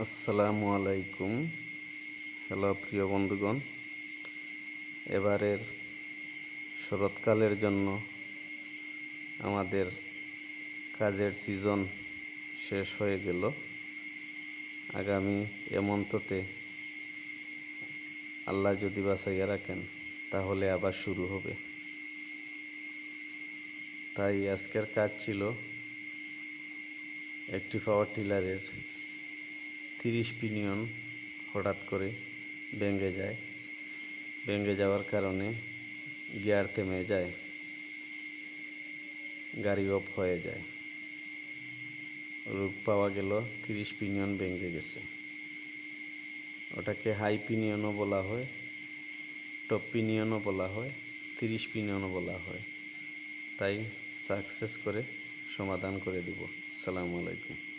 আসসালামু আলাইকুম। হ্যালো প্রিয় বন্ধুগণ, এবারের শরৎকালের জন্য আমাদের কাজের সিজন শেষ হয়ে গেল। আগামী এমন্ততে আল্লাহ যদি বাঁচাইয়া রাখেন তাহলে আবার শুরু হবে। তাই আজকের কাজ ছিল একটি পাওয়ার টিলারের 30 পিনিয়ন হঠাৎ করে ভেঙে যাওয়ার কারণে গিয়ার থেমে যায়, গাড়ি অফ হয়ে যায়। রোগ পাওয়া গেল 30 পিনিয়ন ভেঙে গেছে। ওটাকে হাই পিনিয়নও বলা হয়, টপ পিনিয়নও বলা হয়, 30 পিনিয়নও বলা হয়। তাই সাকসেস করে সমাধান করে দিব। আসসালামু আলাইকুম।